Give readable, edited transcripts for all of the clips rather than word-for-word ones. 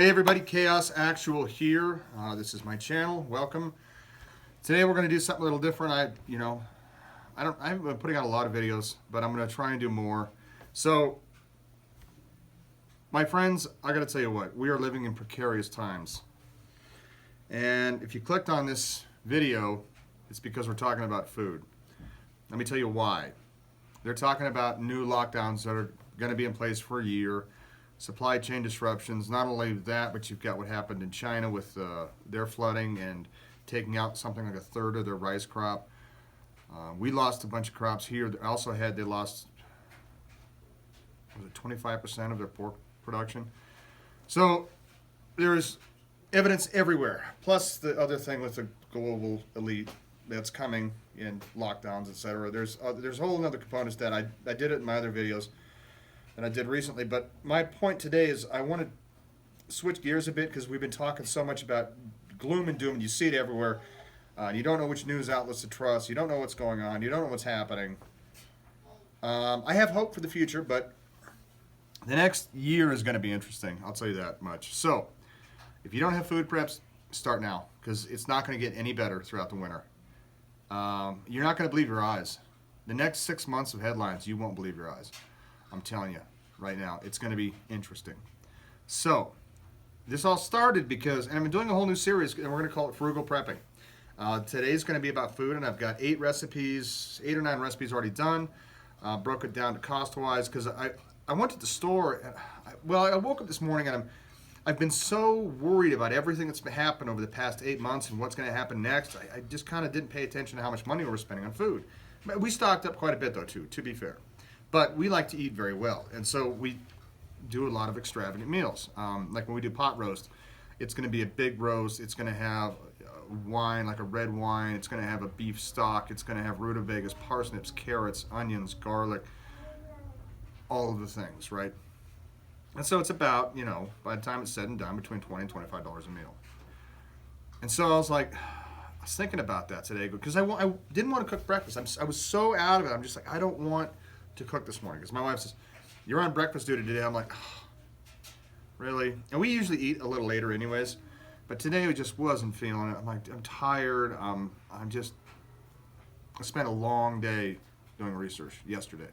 Hey everybody, Chaos.Actual here. This is my channel. Welcome. Today we're going to do something a little different. I haven't been putting out a lot of videos, but I'm going to try and do more. So, my friends, I got to tell you what, we are living in precarious times. And if you clicked on this video, it's because we're talking about food. Let me tell you why. They're talking about new lockdowns that are going to be in place for a year. Supply chain disruptions. Not only that, but you've got what happened in China with their flooding and taking out something like a third of their rice crop. We lost a bunch of crops here. They lost, was it 25% of their pork production? So there's evidence everywhere. Plus the other thing with the global elite that's coming in lockdowns, etc. There's a whole other components that I did it in my other videos that I did recently, but my point today is I want to switch gears a bit because we've been talking so much about gloom and doom, and you see it everywhere. You don't know which news outlets to trust. You don't know what's going on. You don't know what's happening. I have hope for the future, but the next year is going to be interesting. I'll tell you that much. So, if you don't have food preps, start now because it's not going to get any better throughout the winter. You're not going to believe your eyes. The next 6 months of headlines, you won't believe your eyes. I'm telling you right now, it's going to be interesting. So, this all started because, and I've been doing a whole new series, and we're going to call it Frugal Prepping. Today's going to be about food, and I've got 8 or 9 recipes already done. Broke it down to cost-wise because I went to the store. And I woke up this morning and I've been so worried about everything that's been happened over the past 8 months and what's going to happen next. I just kind of didn't pay attention to how much money we were spending on food. We stocked up quite a bit though too, to be fair. But we like to eat very well, and so we do a lot of extravagant meals. Like when we do pot roast, it's going to be a big roast. It's going to have wine, like a red wine. It's going to have a beef stock. It's going to have rutabagas, parsnips, carrots, onions, garlic, all of the things, right? And so it's about, by the time it's said and done, between $20 and $25 a meal. And so I was thinking about that today because I didn't want to cook breakfast. I was so out of it. I'm just like, I don't want to cook this morning because my wife says, "You're on breakfast duty today." I'm like, oh, really? And we usually eat a little later anyways, but today I just wasn't feeling it. I'm like, I'm tired. I spent a long day doing research yesterday.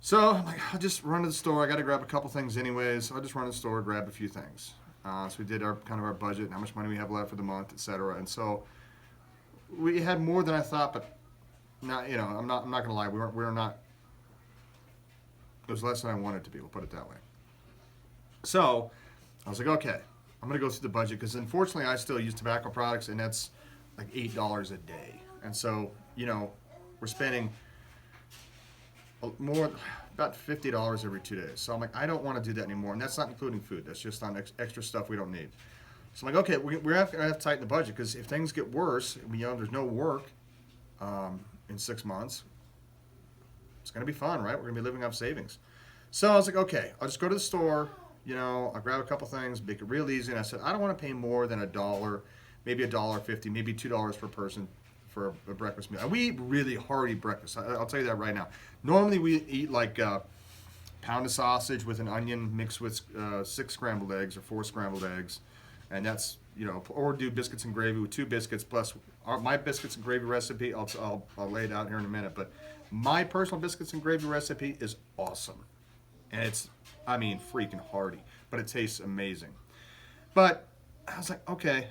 So I'm like, I'll just run to the store. I got to grab a couple things anyways. So I'll just run to the store, grab a few things. So we did our budget, how much money we have left for the month, etc. And so we had more than I thought, but not, I'm not gonna lie, we're not. It was less than I wanted to be. We'll put it that way. So I was like, okay, I'm gonna go through the budget because unfortunately I still use tobacco products, and that's like $8 a day. And so we're spending more, about $50 every 2 days. So I'm like, I don't want to do that anymore, and that's not including food. That's just on extra stuff we don't need. So I'm like, okay, we're gonna have to tighten the budget because if things get worse, there's no work in 6 months, it's going to be fun, right? We're going to be living off savings. So I was like, okay, I'll just go to the store, I'll grab a couple things, make it real easy. And I said, I don't want to pay more than $1, maybe $1.50, maybe $2 per person for a breakfast meal. And we eat really hearty breakfast. I'll tell you that right now. Normally we eat like a pound of sausage with an onion mixed with 6 scrambled eggs or 4 scrambled eggs. And that's, or do biscuits and gravy with 2 biscuits plus my biscuits and gravy recipe. I'll lay it out here in a minute, but my personal biscuits and gravy recipe is awesome. And it's, freaking hearty, but it tastes amazing. But I was like, okay,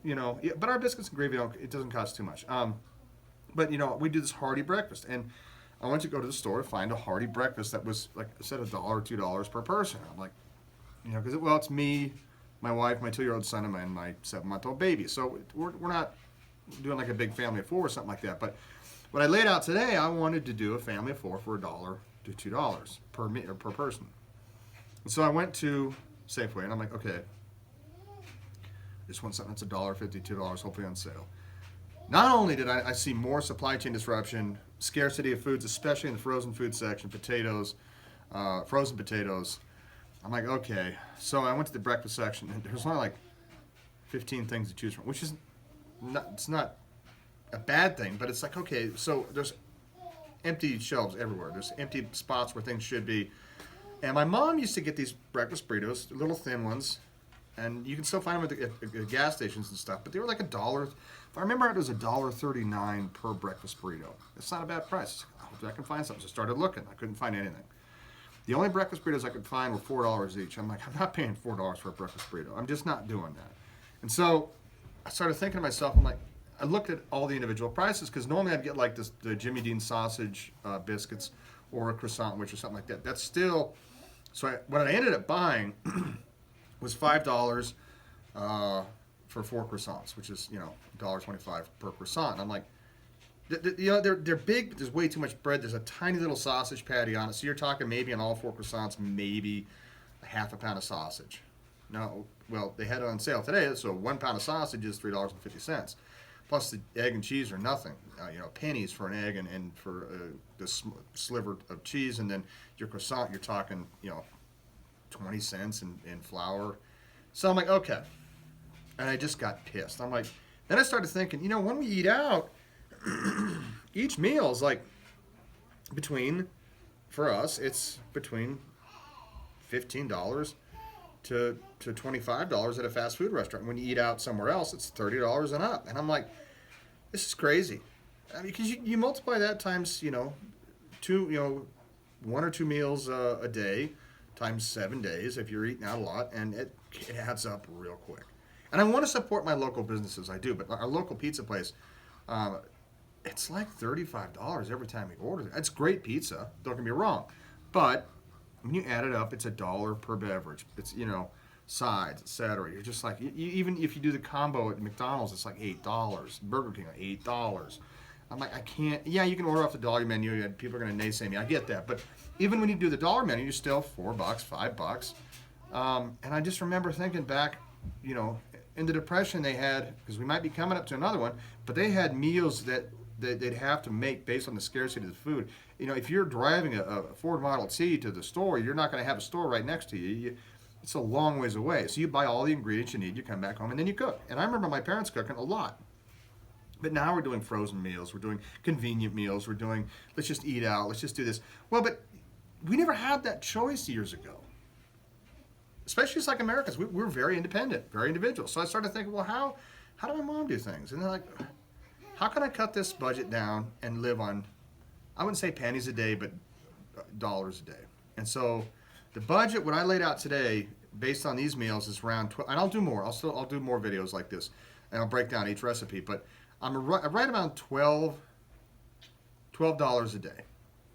but our biscuits and gravy, it doesn't cost too much. But we do this hearty breakfast, and I went to go to the store to find a hearty breakfast that was, like I said, $1 or $2 per person. I'm like, because it's me, my wife, my 2-year-old son, and my 7-month-old baby. So we're not doing like a big family of 4 or something like that. But what I laid out today, I wanted to do a family of 4 for $1 to $2 per person. And so I went to Safeway, and I'm like, okay, just want something that's $1.50, $2, hopefully on sale. Not only did I see more supply chain disruption, scarcity of foods, especially in the frozen food section, potatoes, frozen potatoes. I'm like, okay. So I went to the breakfast section, and there's only like 15 things to choose from, which is it's not a bad thing, but it's like, okay, so there's empty shelves everywhere. There's empty spots where things should be. And my mom used to get these breakfast burritos, little thin ones, and you can still find them at gas stations and stuff. But they were like $1. If I remember, it was $1.39 per breakfast burrito. It's not a bad price. I hope I can find something. So I started looking. I couldn't find anything. The only breakfast burritos I could find were $4 each. I'm like, I'm not paying $4 for a breakfast burrito. I'm just not doing that. And so I started thinking to myself, I'm like, I looked at all the individual prices because normally I'd get like the Jimmy Dean sausage biscuits or a croissant which or something like that. That's still, so what I ended up buying was $5 for 4 croissants, which is, $1.25 per croissant. And I'm like, they're big, but there's way too much bread. There's a tiny little sausage patty on it. So you're talking maybe on all 4 croissants, maybe a half a pound of sausage. No, well, they had it on sale today, so 1 pound of sausage is $3.50. Plus the egg and cheese are nothing. Pennies for an egg and for the sliver of cheese, and then your croissant, you're talking, 20 cents in flour. So I'm like, okay. And I just got pissed. I'm like, then I started thinking, when we eat out, each meal is like for us, it's between $15 to $25 at a fast food restaurant. When you eat out somewhere else, it's $30 and up. And I'm like, this is crazy. Because you multiply that times, 1 or 2 meals a day times 7 days if you're eating out a lot, and it adds up real quick. And I want to support my local businesses, I do, but our local pizza place, it's like $35 every time we order it. It's great pizza, don't get me wrong, but when you add it up, it's $1 per beverage. It's, sides, etc. You're just like, even if you do the combo at McDonald's, it's like $8. Burger King, $8. I'm like, I can't. Yeah, you can order off the dollar menu. People are going to naysay me. I get that, but even when you do the dollar menu, you're still $4, $5. And I just remember thinking back, in the Depression they had, because we might be coming up to another one, but they had meals that they'd have to make based on the scarcity of the food. If you're driving a Ford Model T to the store, you're not going to have a store right next to you. It's a long ways away. So you buy all the ingredients you need, you come back home, and then you cook. And I remember my parents cooking a lot. But now we're doing frozen meals. We're doing convenient meals. We're doing, let's just eat out. Let's just do this. Well, but we never had that choice years ago. Especially as like Americans. We're very independent, very individual. So I started thinking, well, how do my mom do things? And they're like, how can I cut this budget down and live on, I wouldn't say pennies a day, but dollars a day. And so the budget, what I laid out today, based on these meals, is around 12, and I'll do more. I'll do more videos like this, and I'll break down each recipe. But I'm right around $12 a day,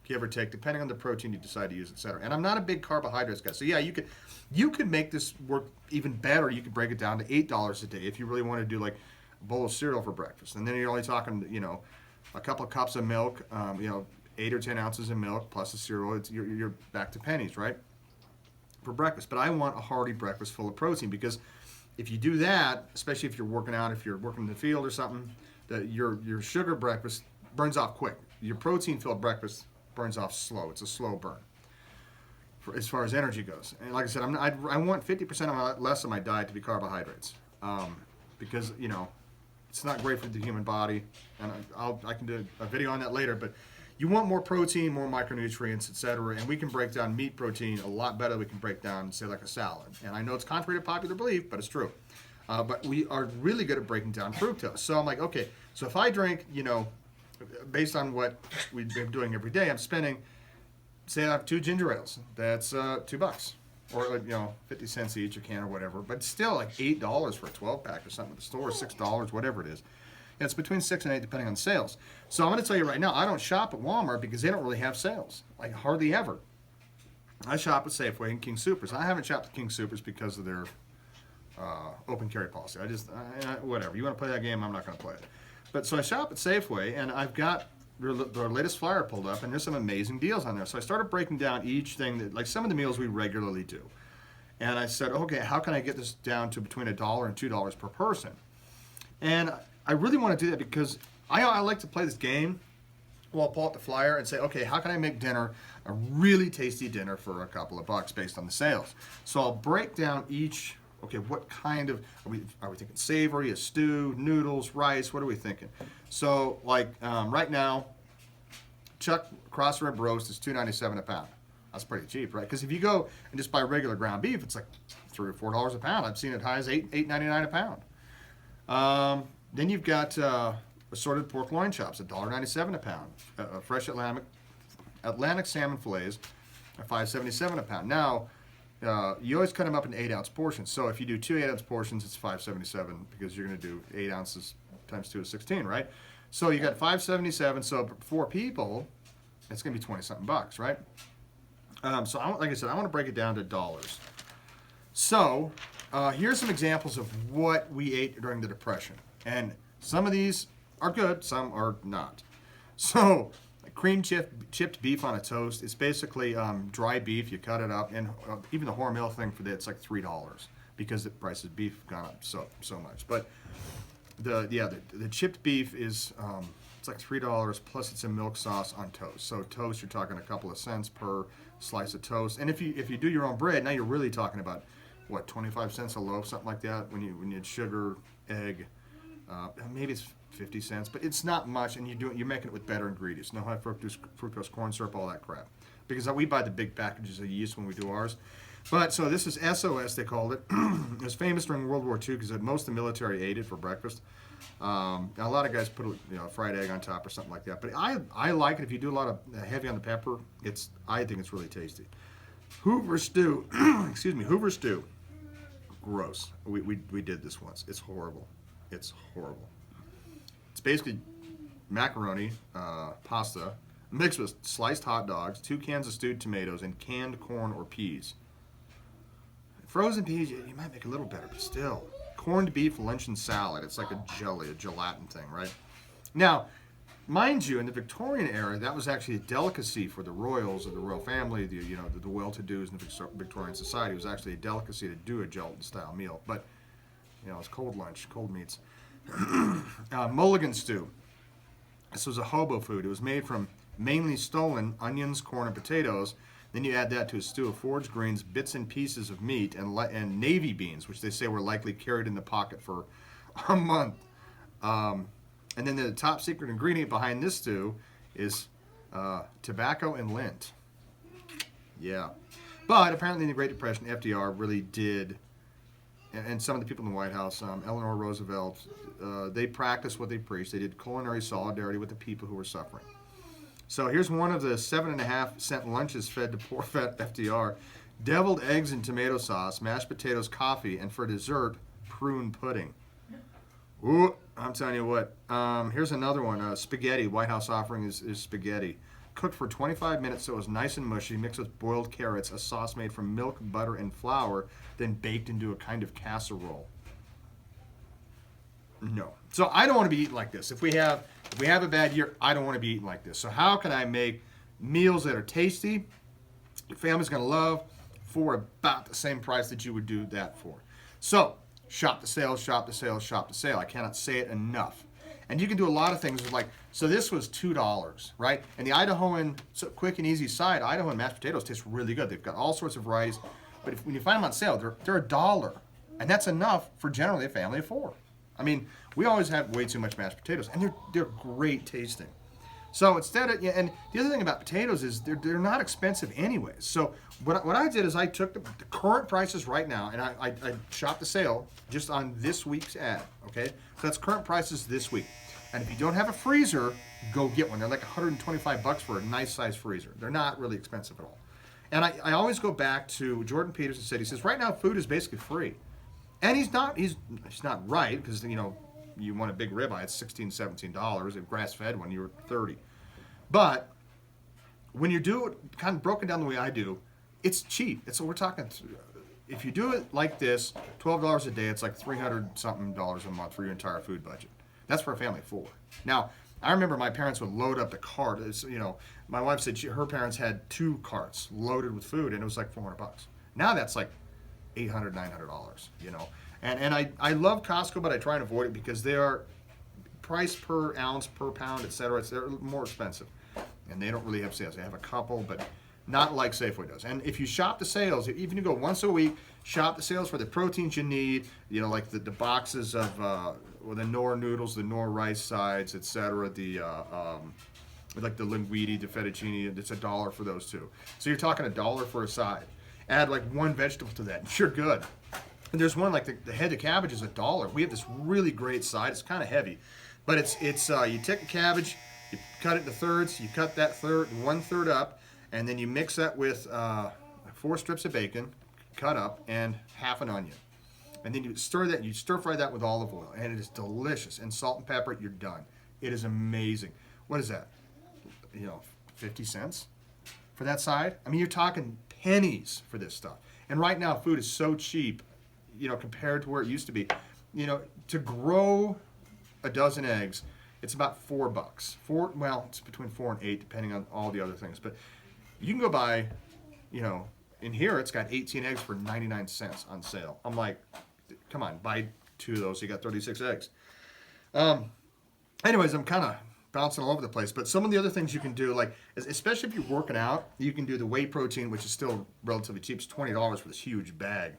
give or take, depending on the protein you decide to use, etc. And I'm not a big carbohydrates guy, so yeah, you could make this work even better. You could break it down to $8 a day if you really want to do like a bowl of cereal for breakfast, and then you're only talking, a couple of cups of milk, 8 or 10 ounces of milk plus the cereal. You're back to pennies, right? For breakfast. But I want a hearty breakfast full of protein, because if you do that, especially if you're working out, if you're working in the field or something, your sugar breakfast burns off quick. Your protein filled breakfast burns off slow. It's a slow burn as far as energy goes. And like I said, I want 50% less of my diet to be carbohydrates, because it's not great for the human body, and I can do a video on that later. But you want more protein, more micronutrients, etc. And we can break down meat protein a lot better than we can break down, say, like a salad. And I know it's contrary to popular belief, but it's true. But we are really good at breaking down fructose. So I'm like, okay, so if I drink, based on what we've been doing every day, I'm spending, say I have 2 ginger ales. That's $2. Or, 50 cents each, a can or whatever. But still like $8 for a 12-pack or something at the store, $6, whatever it is. It's between 6 and 8 depending on sales. So I'm going to tell you right now, I don't shop at Walmart because they don't really have sales, like hardly ever. I shop at Safeway and King Soopers. I haven't shopped at King Soopers because of their open carry policy. Whatever. You want to play that game, I'm not going to play it. But so I shop at Safeway, and I've got their latest flyer pulled up, and there's some amazing deals on there. So I started breaking down each thing, that, like some of the meals we regularly do. And I said, okay, how can I get this down to between $1 and $2 per person? And I really want to do that because I like to play this game. Well, I'll pull out the flyer and say, okay, how can I make dinner a really tasty dinner for a couple of bucks based on the sales? So I'll break down each, okay, what kind of, are we thinking savory, a stew, noodles, rice, what are we thinking? So like right now, Chuck cross rib roast is $2.97 a pound. That's pretty cheap, right? Because if you go and just buy regular ground beef, it's like $3 or $4 a pound. I've seen it high as $8.99 a pound. Then you've got assorted pork loin chops, $1.97 a pound. Fresh Atlantic salmon fillets, $5.77 a pound. Now, you always cut them up in 8-ounce portions. So if you do 2 8-ounce portions, it's $5.77 because you're going to do 8 ounces times 2 is 16, right? So you got $5.77. So for 4 people, it's going to be 20-something bucks, right? So like I said, I want to break it down to dollars. So here's some examples of what we ate during the Depression, and some of these are good, some are not. So cream chipped beef on a toast. It's basically dry beef. You cut it up, and even the Hormel thing for that, it's like $3 because the price of beef have gone up so much. But the chipped beef is it's like $3 plus it's a milk sauce on toast. So toast, you're talking a couple of cents per slice of toast. And if you do your own bread, now you're really talking about what, 25 cents a loaf, something like that. When you had sugar, egg, maybe it's 50 cents, but it's not much, and you're making it with better ingredients, no high fructose corn syrup, all that crap. Because we buy the big packages of yeast when we do ours. But so this is SOS, they called it. It was famous during World War II because most of the military ate it for breakfast. A lot of guys put a fried egg on top or something like that. But I like it if you do a lot of heavy on the pepper. I think it's really tasty. Hoover Stew, excuse me, Hoover Stew. Gross. We did this once. It's horrible. It's horrible. It's basically macaroni, pasta, mixed with sliced hot dogs, 2 cans of stewed tomatoes, and canned corn or peas. Frozen peas, you might make a little better, but still. Corned beef luncheon salad. It's like a gelatin thing, right? Now, mind you, in the Victorian era, that was actually a delicacy for the royals of the royal family, the well-to-dos in the Victorian society. It was actually a delicacy to do a gelatin-style meal. But, it's cold lunch, cold meats. Mulligan stew. This was a hobo food. It was made from mainly stolen onions, corn, and potatoes. Then you add that to a stew of foraged greens, bits and pieces of meat, and navy beans, which they say were likely carried in the pocket for a month. And then the top secret ingredient behind this stew is tobacco and lint. Yeah. But apparently in the Great Depression, FDR really did, and some of the people in the White House, Eleanor Roosevelt, they practiced what they preached. They did culinary solidarity with the people who were suffering. So here's one of the 7.5-cent lunches fed to poor fat FDR. Deviled eggs and tomato sauce, mashed potatoes, coffee, and for dessert, prune pudding. Ooh, I'm telling you what. Here's another one. Spaghetti. White House offering is spaghetti. Cooked for 25 minutes so it was nice and mushy, mixed with boiled carrots, a sauce made from milk, butter, and flour, then baked into a kind of casserole. No. So I don't want to be eating like this. If we have a bad year, I don't want to be eating like this. So how can I make meals that are tasty, your family's going to love, for about the same price that you would do that for? So shop the sale, shop the sale, shop the sale. I cannot say it enough. And you can do a lot of things with so this was $2, right? And the Idahoan, quick and easy side, Idahoan mashed potatoes taste really good. They've got all sorts of varieties. But when you find them on sale, they're $1. And that's enough for generally a family of 4. I mean, we always have way too much mashed potatoes, and they're great tasting. So instead of, and the other thing about potatoes is they're not expensive anyways. So what I did is I took the current prices right now, and I shopped the sale just on this week's ad, okay? So that's current prices this week. And if you don't have a freezer, go get one. They're like $125 for a nice size freezer. They're not really expensive at all. And I always go back to Jordan Peterson said, he says, right now food is basically free. And he's not right, because you want a big ribeye, it's $16, $17. A grass-fed one, you're $30. But when you do it kind of broken down the way I do, it's cheap. So we're talking, if you do it like this, $12 a day, it's like $300-something a month for your entire food budget. That's for a family of 4. Now, I remember my parents would load up the cart. My wife said her parents had 2 carts loaded with food, and it was like $400. Now that's like $800, $900, And I love Costco, but I try and avoid it because they are price per ounce, per pound, etc. They're more expensive, and they don't really have sales. They have a couple, but not like Safeway does. And if you shop the sales, even if you go once a week, shop the sales for the proteins you need, like the boxes of the Knorr noodles, the Knorr rice sides, etc. like the linguine, the fettuccine, it's $1 for those two. So you're talking $1 for a side. Add like one vegetable to that, and you're good. And there's one like the head of cabbage is $1. We have this really great side. It's kind of heavy, but it's you take the cabbage, you cut it into thirds. You cut that one third up, and then you mix that with 4 strips of bacon, cut up, and half an onion. And then you stir fry that with olive oil, and it is delicious. And salt and pepper, you're done. It is amazing. What is that? 50 cents for that side? I mean, you're talking pennies for this stuff. And right now, food is so cheap, compared to where it used to be. To grow a dozen eggs, it's about $4. It's between 4 and 8, depending on all the other things. But you can go buy, in here it's got 18 eggs for 99 cents on sale. I'm like, come on, buy 2 of those, you got 36 eggs. Anyways, I'm kind of bouncing all over the place, but some of the other things you can do, like especially if you're working out, you can do the whey protein, which is still relatively cheap. It's $20 for this huge bag.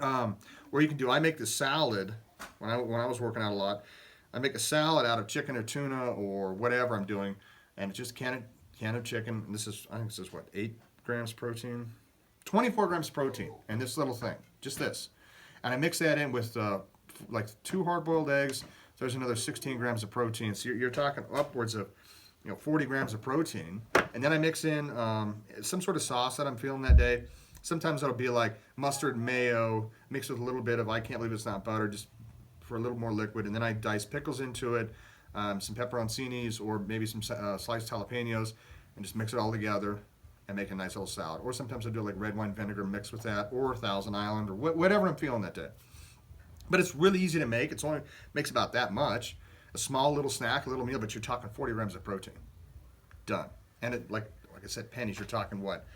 Or you can do, I make this salad when I was working out a lot. I make a salad out of chicken or tuna or whatever I'm doing, and it's just a can of chicken. And I think this is what, 8 grams protein, 24 grams protein, and this little thing, just this, and I mix that in with like 2 hard-boiled eggs. There's another 16 grams of protein. So you're talking upwards of 40 grams of protein. And then I mix in some sort of sauce that I'm feeling that day. Sometimes it'll be like mustard and mayo mixed with a little bit of, I can't believe it's not butter, just for a little more liquid. And then I dice pickles into it, some pepperoncinis, or maybe some sliced jalapenos, and just mix it all together and make a nice little salad. Or sometimes I'll do like red wine vinegar mixed with that, or Thousand Island, or whatever I'm feeling that day. But it's really easy to make. It's only makes about that much. A small little snack, a little meal, but you're talking 40 grams of protein. Done. And it, like I said, pennies, you're talking what?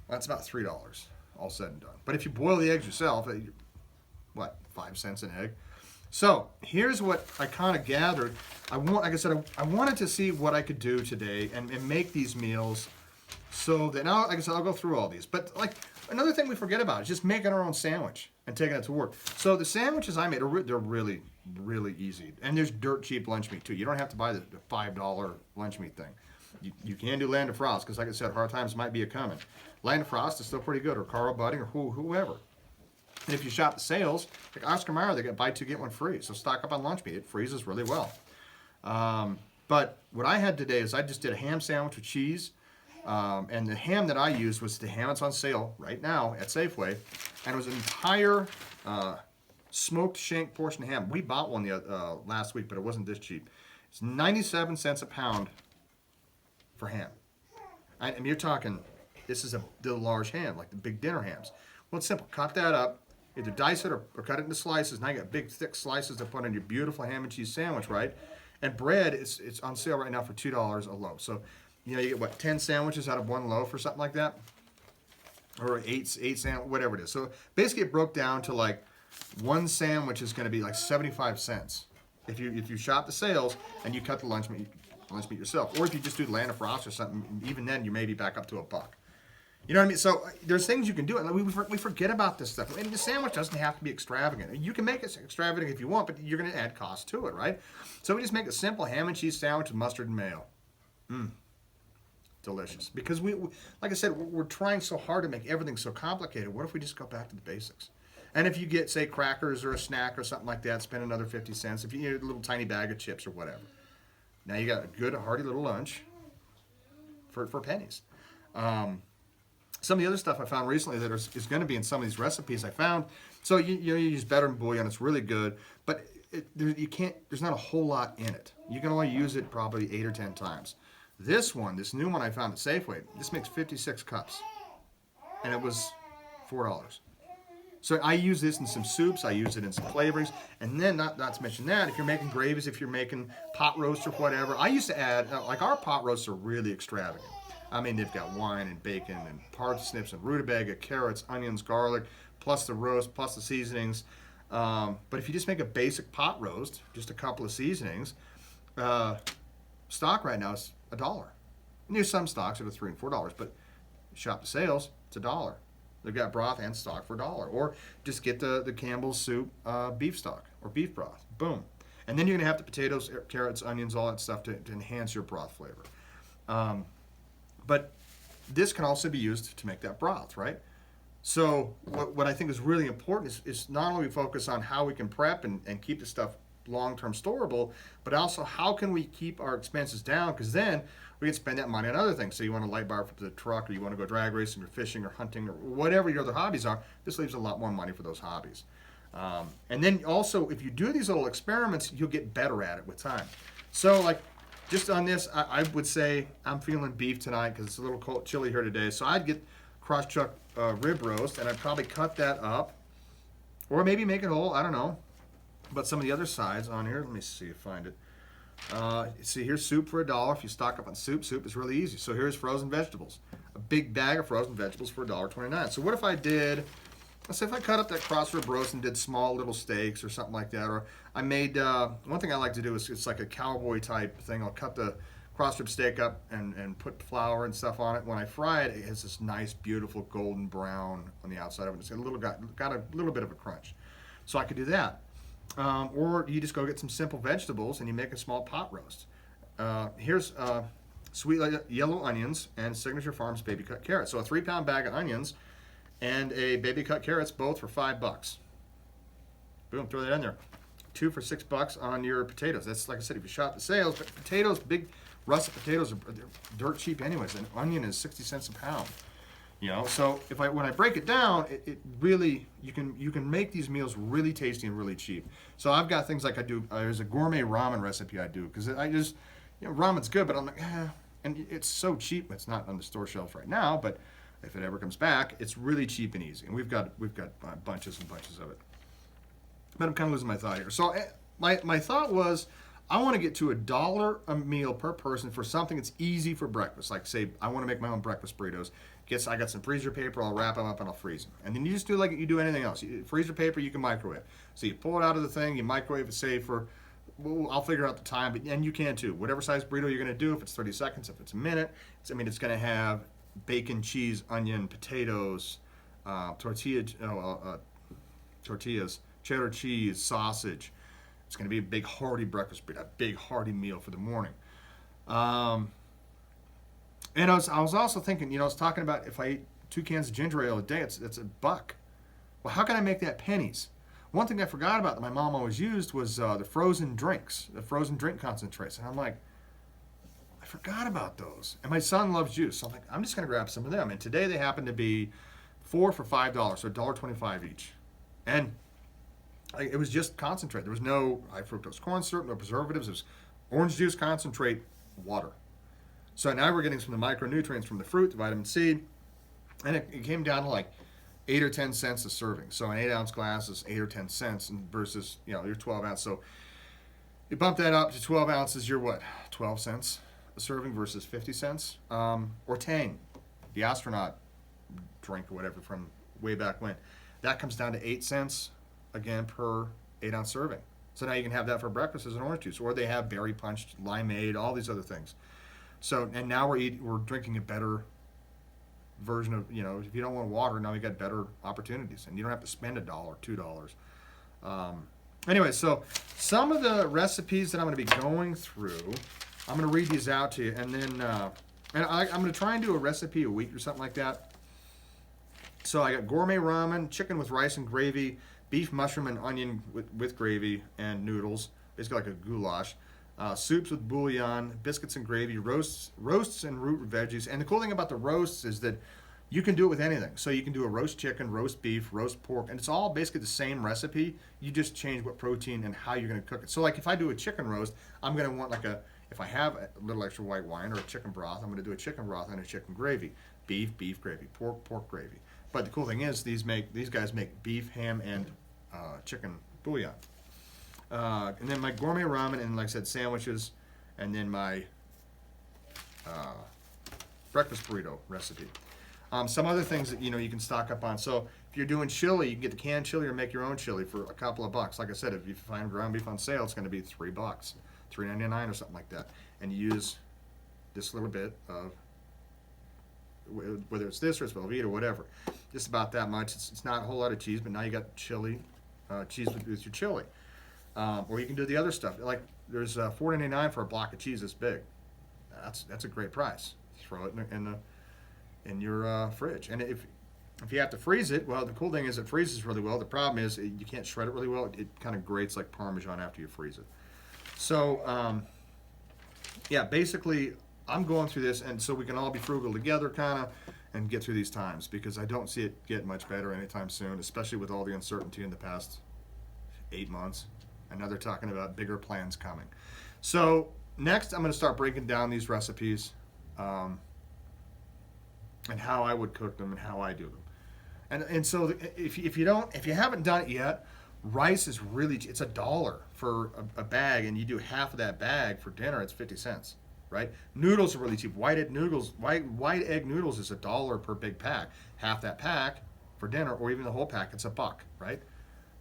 Well, that's about $3 all said and done. But if you boil the eggs yourself, 5 cents an egg. So here's what I kind of gathered. I wanted to see what I could do today and make these meals so that now, like I said, I'll go through all these. But like another thing we forget about is just making our own sandwich and taking it to work. So the sandwiches I made, they're really, really easy. And there's dirt cheap lunch meat too. You don't have to buy the $5 lunch meat thing. You can do Land of Frost, because like I said, hard times might be a-coming. Land of Frost is still pretty good, or Carl Budding, or whoever. And if you shop the sales, like Oscar Mayer, they get buy 2, get 1 free. So stock up on lunch meat. It freezes really well. But what I had today is I just did a ham sandwich with cheese. And the ham that I used was the ham that's on sale right now at Safeway. And it was an entire smoked shank portion of ham. We bought one last week, but it wasn't this cheap. It's 97 cents a pound for ham. I mean, you're talking, this is the large ham, like the big dinner hams. Well, it's simple. Cut that up. Either dice it or cut it into slices. Now you got big, thick slices to put on your beautiful ham and cheese sandwich, right? And bread, it's on sale right now for $2 a loaf. So, you get 10 sandwiches out of 1 loaf or something like that? Or 8 sandwich, whatever it is. So basically it broke down to like 1 sandwich is going to be like 75 cents. If you shop the sales and you cut the lunch meat yourself. Or if you just do Land of Frost or something, even then you may be back up to $1. You know what I mean? So there's things you can do. And we forget about this stuff. And the sandwich doesn't have to be extravagant. You can make it extravagant if you want, but you're going to add cost to it, right? So we just make a simple ham and cheese sandwich with mustard and mayo. Delicious. Because we, like I said, we're trying so hard to make everything so complicated. What if we just go back to the basics? And if you get, say, crackers or a snack or something like that, spend another 50 cents. If you need a little tiny bag of chips or whatever. Now you got a good, hearty little lunch for pennies. Some of the other stuff I found recently that is going to be in some of these recipes I found. So you use better than bouillon. It's really good, but there's not a whole lot in it. You can only use it probably 8 or 10 times. This new one I found at Safeway, this makes 56 cups, and it was $4. So I use this in some soups, I use it in some flavorings, and then not to mention that, if you're making gravies, if you're making pot roast or whatever, I used to add, like our pot roasts are really extravagant. I mean, they've got wine and bacon and parsnips and rutabaga, carrots, onions, garlic, plus the roast, plus the seasonings. But if you just make a basic pot roast, just a couple of seasonings, stock right now is $1. And there's some stocks that are $3 and $4, but shop the sales, it's $1. They've got broth and stock for $1. Or just get the Campbell's soup beef stock or beef broth. Boom. And then you're going to have the potatoes, carrots, onions, all that stuff to enhance your broth flavor. But this can also be used to make that broth, right? So what I think is really important is not only focus on how we can prep and keep the stuff long-term storable, but also how can we keep our expenses down, because then we can spend that money on other things. So you want a light bar for the truck, or you want to go drag racing or fishing or hunting or whatever your other hobbies are, this leaves a lot more money for those hobbies. And then also, if you do these little experiments, you'll get better at it with time. So like, just on this, I would say I'm feeling beef tonight because it's a little cold, chilly here today. So I'd get cross-chuck rib roast, and I'd probably cut that up, or maybe make it whole, I don't know. But some of the other sides on here, let me see if I find it. See, here's soup for $1. If you stock up on soup is really easy. So here's frozen vegetables. A big bag of frozen vegetables for $1.29. So what if I did, let's say if I cut up that cross rib roast and did small little steaks or something like that, or I made, one thing I like to do is it's like a cowboy type thing. I'll cut the cross rib steak up and put flour and stuff on it. When I fry it, it has this nice, beautiful golden brown on the outside of it. It's got a little bit of a crunch. So I could do that. Or you just go get some simple vegetables and you make a small pot roast. Here's sweet yellow onions and Signature Farms baby cut carrots. So a 3-pound bag of onions and a baby cut carrots, both for $5. Boom, throw that in there. 2 for $6 on your potatoes. That's, like I said, if you shop the sales, but potatoes, big russet potatoes, they're dirt cheap anyways. An onion is 60 cents a pound. You know, so when I break it down, it really, you can make these meals really tasty and really cheap. So I've got things like I do, there's a gourmet ramen recipe I do, because I just, ramen's good, but I'm like, and it's so cheap. It's not on the store shelves right now, but if it ever comes back, it's really cheap and easy. And we've got bunches and bunches of it. But I'm kind of losing my thought here. So my thought was, I want to get to $1 a meal per person for something that's easy for breakfast. Like, say, I want to make my own breakfast burritos. I got some freezer paper, I'll wrap them up and I'll freeze them. And then you just do like you do anything else. Freezer paper, you can microwave. So you pull it out of the thing, you microwave it, say for, I'll figure out the time, and you can too. Whatever size burrito you're going to do, if it's 30 seconds, if it's a minute, it's going to have bacon, cheese, onion, potatoes, tortillas, cheddar cheese, sausage. It's going to be a big hearty breakfast burrito, a big hearty meal for the morning. And I was also thinking, I was talking about if I eat 2 cans of ginger ale a day, it's $1. Well, how can I make that pennies? One thing I forgot about that my mom always used was the frozen drinks, the frozen drink concentrates. And I'm like, I forgot about those. And my son loves juice. So I'm like, I'm just going to grab some of them. And today they happen to be 4 for $5, so $1.25 each. And it was just concentrate. There was no high fructose corn syrup, no preservatives. It was orange juice concentrate, water. So now we're getting some of the micronutrients from the fruit, the vitamin C, and it came down to like 8 or 10 cents a serving. So an 8-ounce glass is 8 or 10 cents versus, your 12 ounce. So you bump that up to 12 ounces, you're what, 12 cents a serving versus 50 cents? Or Tang, the astronaut drink or whatever from way back when. That comes down to 8 cents, again, per 8-ounce serving. So now you can have that for breakfast as an orange juice. Or they have berry punch, limeade, all these other things. So, and now we're drinking a better version of, if you don't want water, now we got better opportunities. And you don't have to spend $1, $2. Anyway, so some of the recipes that I'm going to be going through, I'm going to read these out to you. And then, I'm going to try and do a recipe a week or something like that. So I got gourmet ramen, chicken with rice and gravy, beef, mushroom, and onion with gravy and noodles, basically like a goulash. Soups with bouillon, biscuits and gravy, roasts and root veggies. And the cool thing about the roasts is that you can do it with anything. So you can do a roast chicken, roast beef, roast pork, and it's all basically the same recipe. You just change what protein and how you're going to cook it. So like if I do a chicken roast, I'm going to want if I have a little extra white wine or a chicken broth, I'm going to do a chicken broth and a chicken gravy. Beef gravy, pork gravy. But the cool thing is these guys make beef, ham, and chicken bouillon. And then my gourmet ramen, and like I said, sandwiches, and then my breakfast burrito recipe. Some other things that you can stock up on. So if you're doing chili, you can get the canned chili or make your own chili for a couple of bucks. Like I said, if you find ground beef on sale, it's going to be $3, $3.99 or something like that. And you use this little bit of, whether it's this or it's Velveeta or whatever, just about that much. It's not a whole lot of cheese, but now you got chili, cheese with your chili. Or you can do the other stuff. Like there's $4.99 for a block of cheese this big. That's a great price. Throw it in your fridge. And if you have to freeze it, well, the cool thing is it freezes really well. The problem is you can't shred it really well. It kind of grates like Parmesan after you freeze it. So, yeah, basically, I'm going through this, and so we can all be frugal together, kind of, and get through these times, because I don't see it get much better anytime soon, especially with all the uncertainty in the past 8 months. And now they're talking about bigger plans coming. So next, I'm going to start breaking down these recipes and how I would cook them and how I do them. And so if you haven't done it yet, rice is really, it's $1 for a bag, and you do half of that bag for dinner, it's 50 cents, right? Noodles are really cheap. White egg noodles is $1 per big pack. Half that pack for dinner, or even the whole pack, it's $1, right?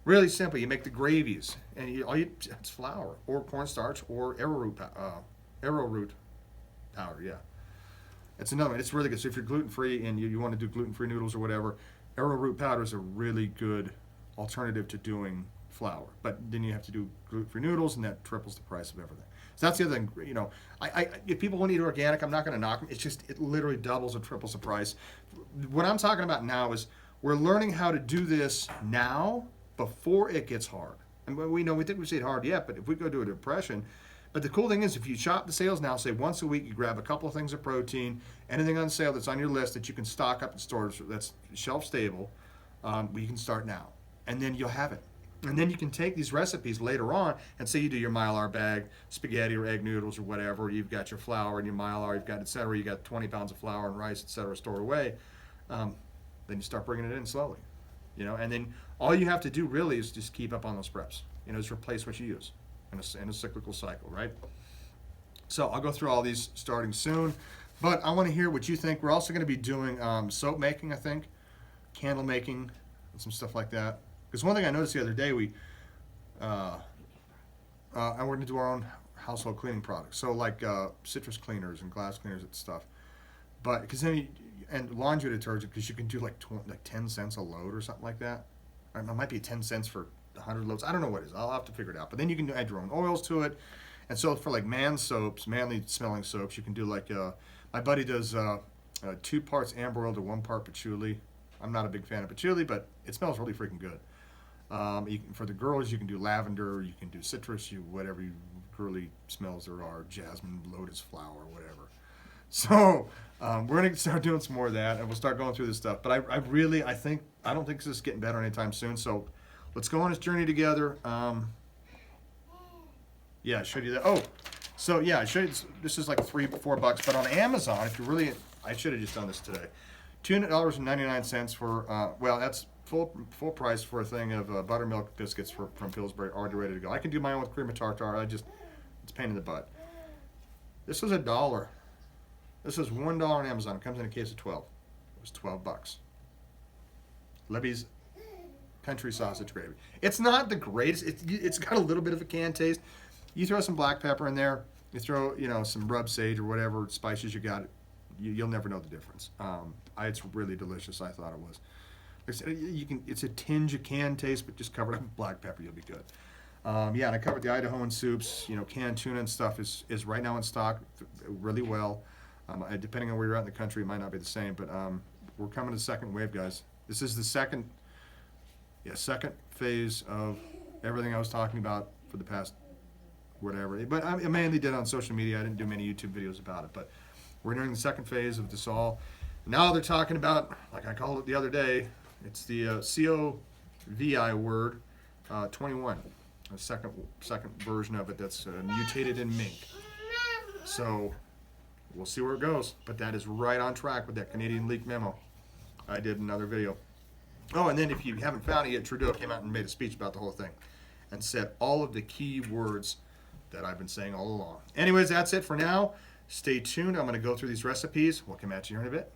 Really simple. You make the gravies, and it's flour or cornstarch or arrowroot powder. Yeah, it's another one. It's really good. So if you're gluten free and you want to do gluten free noodles or whatever, arrowroot powder is a really good alternative to doing flour. But then you have to do gluten free noodles, and that triples the price of everything. So that's the other thing. You know, if people want to eat organic, I'm not going to knock them. It's just it literally doubles or triples the price. What I'm talking about now is we're learning how to do this now, before it gets hard. And we think we've seen hard yet, but if we go to a depression, but the cool thing is if you shop the sales now, say once a week, you grab a couple of things of protein, anything on sale that's on your list that you can stock up in stores that's shelf stable, you can start now. And then you'll have it. And then you can take these recipes later on and say you do your Mylar bag, spaghetti or egg noodles or whatever, you've got your flour and your Mylar, you've got et cetera, you got 20 pounds of flour and rice, et cetera, stored away. Then you start bringing it in slowly. You know, and then all you have to do really is just keep up on those preps. You know, just replace what you use in a cyclical cycle, right? So I'll go through all these starting soon, but I want to hear what you think. We're also going to be doing soap making, I think, candle making, and some stuff like that. Because one thing I noticed the other day, we're going to do our own household cleaning products. So like citrus cleaners and glass cleaners and stuff. But because then and laundry detergent, because you can do like 10 cents a load or something like that. It might be 10 cents for 100 loads. I don't know what it is. I'll have to figure it out. But then you can add your own oils to it. And so for like manly smelling soaps, you can do like, my buddy does 2 parts amber oil to 1 part patchouli. I'm not a big fan of patchouli, but it smells really freaking good. For the girls, you can do lavender, you can do citrus, whatever girly smells there are, jasmine, lotus flower, whatever. So we're going to start doing some more of that, and we'll start going through this stuff. But I don't think this is getting better anytime soon. So let's go on this journey together. Yeah, I showed you that. Oh, so yeah, I showed you this is like $3-4, but on Amazon, if you really, I should have just done this today. $2.99 for well, that's full price for a thing of buttermilk biscuits from Pillsbury, already ready to go. I can do my own with cream of tartar. It's a pain in the butt. This was $1. This is $1 on Amazon. It comes in a case of 12. It was $12. Libby's country sausage gravy. It's not the greatest. It's got a little bit of a canned taste. You throw some black pepper in there. You throw some rub sage or whatever spices you got. You'll never know the difference. It's really delicious. I thought it was. It's a tinge of canned taste, but just cover it up with black pepper. You'll be good. Yeah, and I covered the Idahoan soups. Canned tuna and stuff is right now in stock really well. Depending on where you're at in the country, it might not be the same, but we're coming to the second wave, guys. This is the second phase of everything I was talking about for the past whatever. But I mainly did it on social media. I didn't do many YouTube videos about it, but we're entering the second phase of this all. Now they're talking about, like I called it the other day, it's the COVID word 21, a second version of it that's mutated in mink. So we'll see where it goes, but that is right on track with that Canadian leak memo I did another video. Oh, and then if you haven't found it yet, Trudeau came out and made a speech about the whole thing and said all of the key words that I've been saying all along. Anyways, that's it for now. Stay tuned. I'm going to go through these recipes. We'll come at you here in a bit.